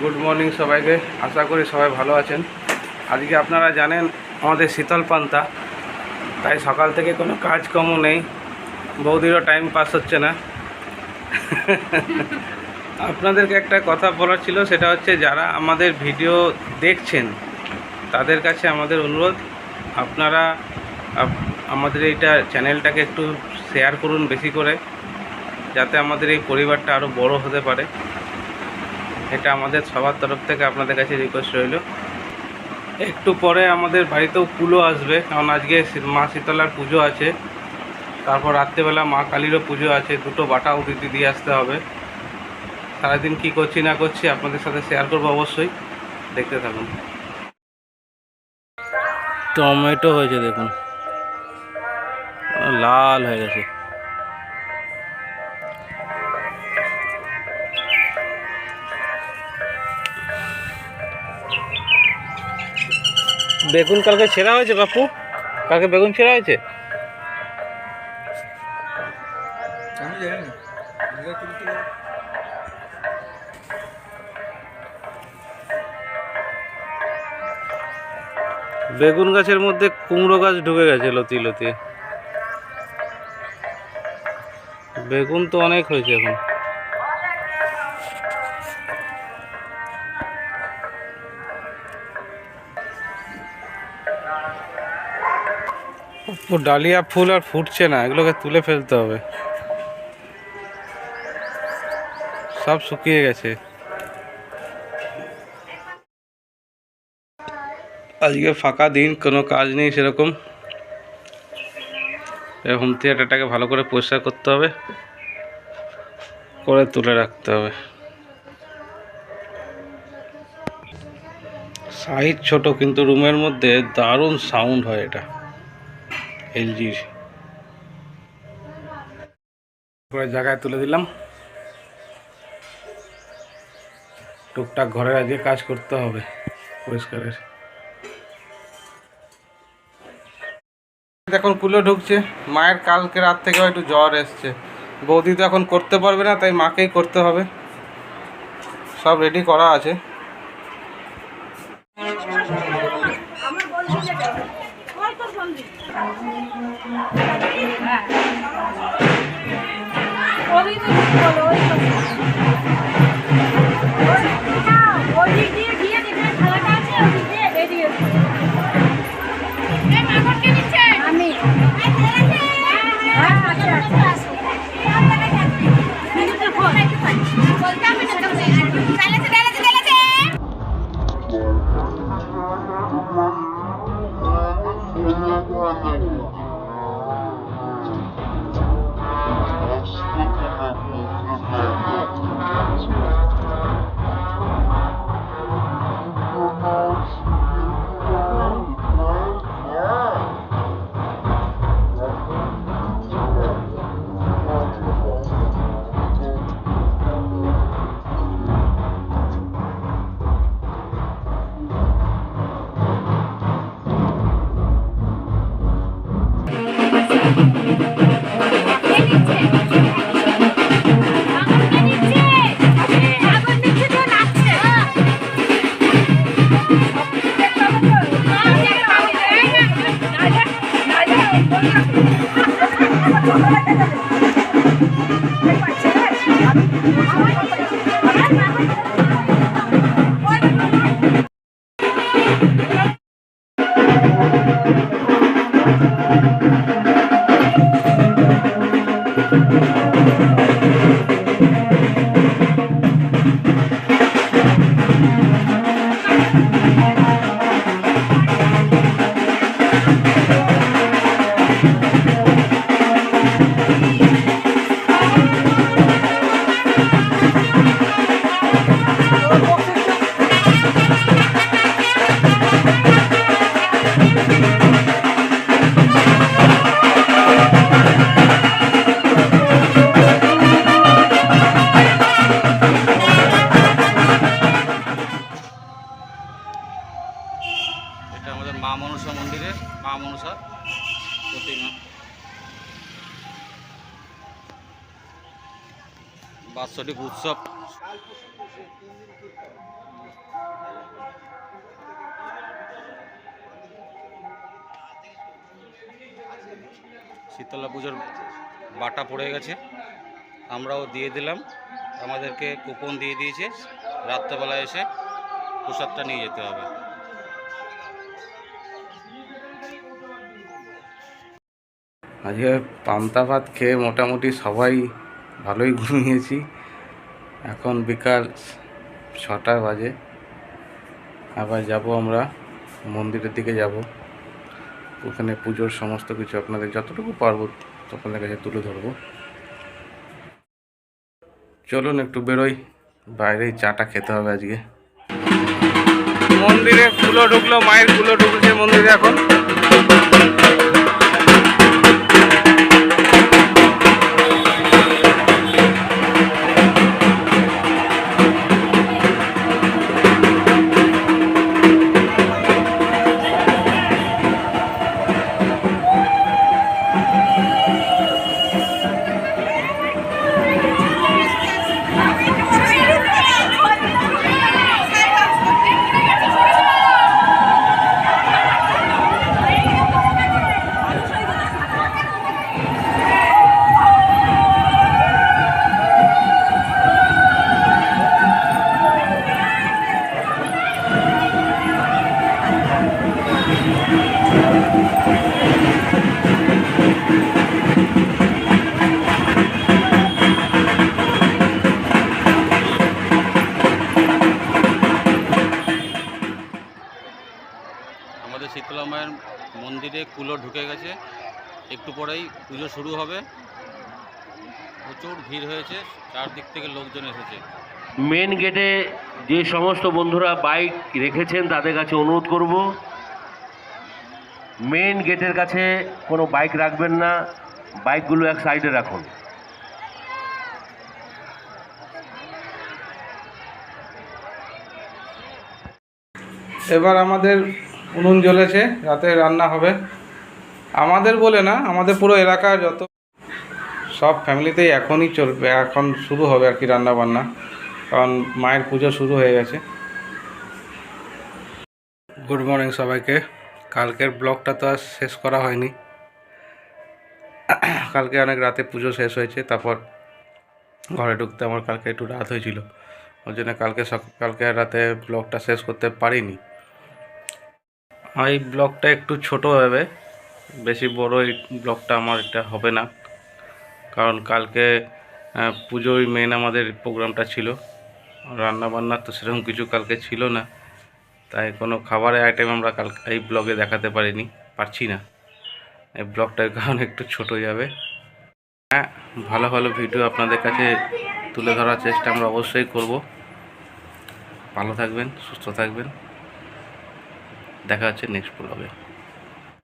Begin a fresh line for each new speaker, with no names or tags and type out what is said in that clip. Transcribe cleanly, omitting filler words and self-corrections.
Good morning সবাইকে, আশা করি সবাই ভালো আছেন। আজকে আপনারা জানেন আমাদের শীতল পান্তা, তাই সকাল থেকে কোনো কাজকর্ম নেই, বৌদিরও টাইম পাস হচ্ছে না। আপনাদেরকে একটা কথা বলার ছিল, সেটা হচ্ছে যারা আমাদের ভিডিও দেখছেন তাদের কাছে আমাদের অনুরোধ, আপনারা আমাদের এইটা চ্যানেলটাকে একটু শেয়ার করুন বেশি করে, যাতে আমাদের এই পরিবারটা আরও বড় হতে পারে। এটা আমাদের সবার তরফ থেকে আপনাদের কাছে রিকোয়েস্ট রইল। একটু পরে আমাদের বাড়িতেও কুলো আসবে, কারণ আজকে মা শীতলার পুজো আছে, তারপর রাত্রেবেলা মা কালীরও পুজো আছে, দুটো বাটাও দিয়ে আসতে হবে। সারাদিন কী করছি না করছি আপনাদের সাথে শেয়ার করবো, অবশ্যই দেখতে থাকুন। টমেটো হয়েছে দেখুন, লাল হয়ে গেছে। বেগুন কালকে ছেঁড়া হয়েছে বাপু, কালকে বেগুন ছেঁড়া হয়েছে। বেগুন গাছের মধ্যে কুমড়ো গাছ ঢুকে গেছে লতি লতি। বেগুন তো অনেক হয়েছে এখন। ডালিয়া ফুল আর ফুটছে না, এগুলোকে তুলে ফেলতে হবে, সব শুকিয়ে গেছে। আজকে ফাঁকা দিন, কোনো কাজ নেই সেরকম। হোম থিয়েটারটাকে ভালো করে পরিষ্কার করতে হবে, করে তুলে রাখতে হবে। সাইজ ছোট, কিন্তু রুমের মধ্যে দারুণ সাউন্ড হয়। এটা এলজির। পুরো জায়গায় তুলে দিলাম। টুকটাক ঘরের আজকে কাজ করতে হবে পরিষ্কারের। এখন কুলো ঢুকছে। মায়ের কালকে রাত থেকে একটু জ্বর এসছে, বৌদি তো এখন করতে পারবে না, তাই মাকেই করতে হবে। সব রেডি করা আছে। মনসা মন্দিরের মা মনসার প্রতিমা।
বাৎসরিক উৎসব শীতলা পুজোর বাটা পড়ে গেছে, আমরাও দিয়ে দিলাম। আমাদেরকে কুপন দিয়ে দিয়েছে, রাত্রেবেলা এসে প্রসাদটা নিয়ে যেতে হবে।
আজকে পান্তা ভাত খেয়ে মোটামুটি সবাই ভালোই ঘুমিয়েছি। এখন বিকাল 6টা বাজে। আবার যাব আমরা মন্দিরের দিকে যাব, ওখানে পুজোর সমস্ত কিছু আপনাদের যতটুকু পারবো আপনাদের কাছে তুলে ধরবো। চলুন একটু বেরোই, বাইরেই চাটা খেতে হবে আজকে। মন্দিরে কুলো ঢুকলো, মায়ের কুলো ঢুকছে মন্দিরে এখন।
আমাদের শীতলা মায়ের মন্দিরে কুলো ঢুকে গেছে, একটু পরেই পুজো শুরু হবে। প্রচুর ভিড় হয়েছে, চারদিক থেকে লোকজন এসেছে।
মেন গেটে যে সমস্ত বন্ধুরা বাইক রেখেছেন তাদের কাছে অনুরোধ করব, মেন গেটের কাছে কোনো বাইক রাখবেন না, বাইকগুলো এক সাইডে রাখুন।
এবার আমাদের উনুন জ্বলেছে, রাতে রান্না হবে। আমাদের বলে না, আমাদের পুরো এলাকার যত সব ফ্যামিলিতেই এখনই চলবে, এখন শুরু হবে আর কি রান্না বান্না, কারণ মায়ের পুজো শুরু হয়ে গেছে। গুড মর্নিং সবাইকে। কালকের ব্লগটা তো আর শেষ করা হয়নি, কালকে অনেক রাতে পুজো শেষ হয়েছে, তারপর ঘরে ঢুকতে আমার কালকে একটু রাত হয়েছিল, ওই জন্য কালকে রাতে ব্লগটা শেষ করতে পারিনি। এই ব্লগটা একটু ছোট হবে, বেশি বড় এই ব্লগটা আমার এটা হবে না, কারণ কালকে পুজোই মেন আমাদের প্রোগ্রামটা ছিল। রান্না বান্না তো সেরকম কিছু কালকে ছিল না, তাই কোনো খাবারের আইটেম আমরা কালকে এই ব্লগে দেখাতে পারছি না। এই ব্লগটার কারণে একটু ছোট যাবে। হ্যাঁ, ভালো ভালো ভিডিও আপনাদের কাছে তুলে ধরার চেষ্টা আমরা অবশ্যই করব। ভালো থাকবেন, সুস্থ থাকবেন, দেখা হচ্ছে নেক্সট ব্লগে।